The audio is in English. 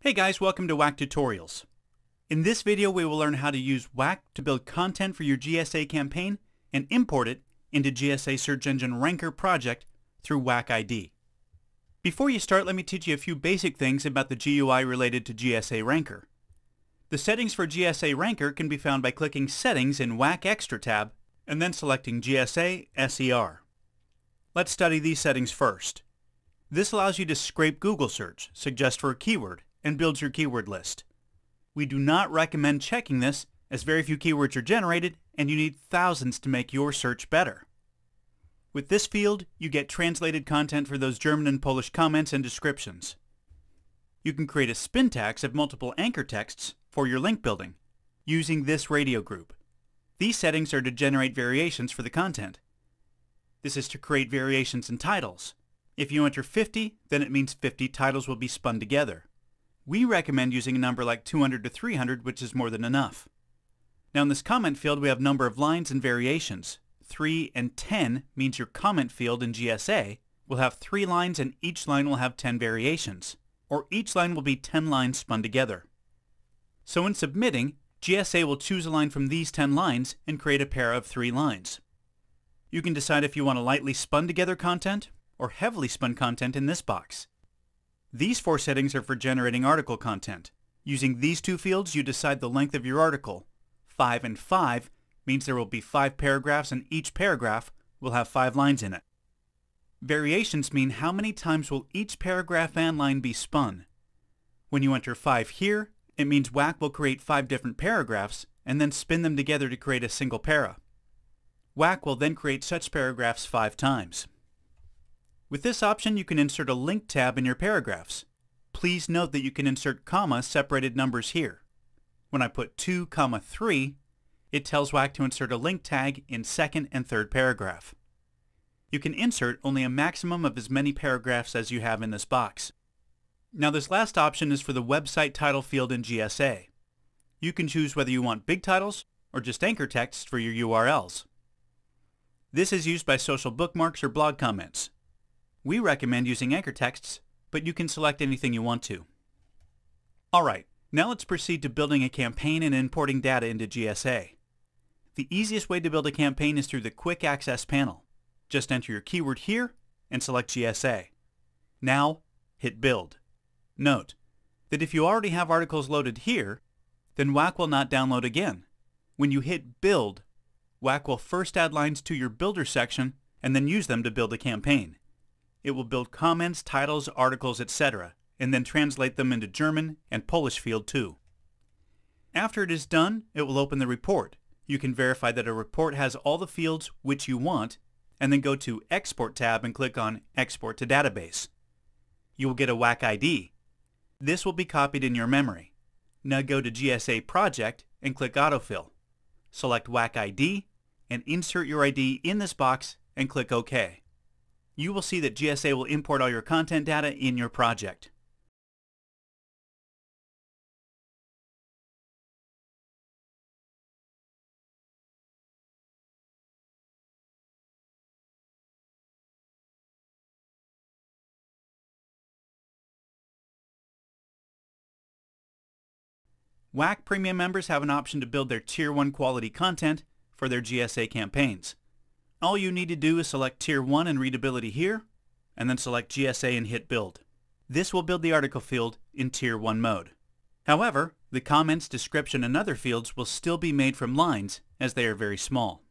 Hey guys, welcome to WAC Tutorials. In this video we will learn how to use WAC to build content for your GSA campaign and import it into GSA Search Engine Ranker project through WAC ID. Before you start, let me teach you a few basic things about the GUI related to GSA Ranker. The settings for GSA Ranker can be found by clicking Settings in WAC Extra tab and then selecting GSA SER. Let's study these settings first. This allows you to scrape Google search, suggest for a keyword, and builds your keyword list. We do not recommend checking this as very few keywords are generated and you need thousands to make your search better. With this field, you get translated content for those German and Polish comments and descriptions. You can create a spintax of multiple anchor texts for your link building using this radio group. These settings are to generate variations for the content. This is to create variations in titles. If you enter 50, then it means 50 titles will be spun together. We recommend using a number like 200 to 300, which is more than enough. Now in this comment field we have number of lines and variations. 3 and 10 means your comment field in GSA will have 3 lines and each line will have 10 variations, or each line will be 10 lines spun together. So in submitting, GSA will choose a line from these 10 lines and create a pair of 3 lines. You can decide if you want a lightly spun together content or heavily spun content in this box. These 4 settings are for generating article content. Using these 2 fields, you decide the length of your article. 5 and 5 means there will be 5 paragraphs and each paragraph will have 5 lines in it. Variations mean how many times will each paragraph and line be spun. When you enter 5 here, it means WAC will create 5 different paragraphs and then spin them together to create a single para. WAC will then create such paragraphs 5 times. With this option, you can insert a link tab in your paragraphs. Please note that you can insert comma separated numbers here. When I put 2, 3, it tells WAC to insert a link tag in second and third paragraph. You can insert only a maximum of as many paragraphs as you have in this box. Now this last option is for the website title field in GSA. You can choose whether you want big titles or just anchor text for your URLs. This is used by social bookmarks or blog comments. We recommend using anchor texts, but you can select anything you want to. Alright, now let's proceed to building a campaign and importing data into GSA. The easiest way to build a campaign is through the Quick Access panel. Just enter your keyword here and select GSA. Now, hit Build. Note that if you already have articles loaded here, then WAC will not download again. When you hit Build, WAC will first add lines to your Builder section and then use them to build a campaign. It will build comments, titles, articles, etc., and then translate them into German and Polish field too. After it is done, it will open the report. You can verify that a report has all the fields which you want, and then go to Export tab and click on Export to Database. You will get a WAC ID. This will be copied in your memory. Now go to GSA Project and click Autofill. Select WAC ID and insert your ID in this box and click OK. You will see that GSA will import all your content data in your project. WAC Premium members have an option to build their Tier 1 quality content for their GSA campaigns. All you need to do is select Tier 1 and Readability here, and then select GSA and hit Build. This will build the article field in Tier 1 mode. However, the comments, description, and other fields will still be made from lines as they are very small.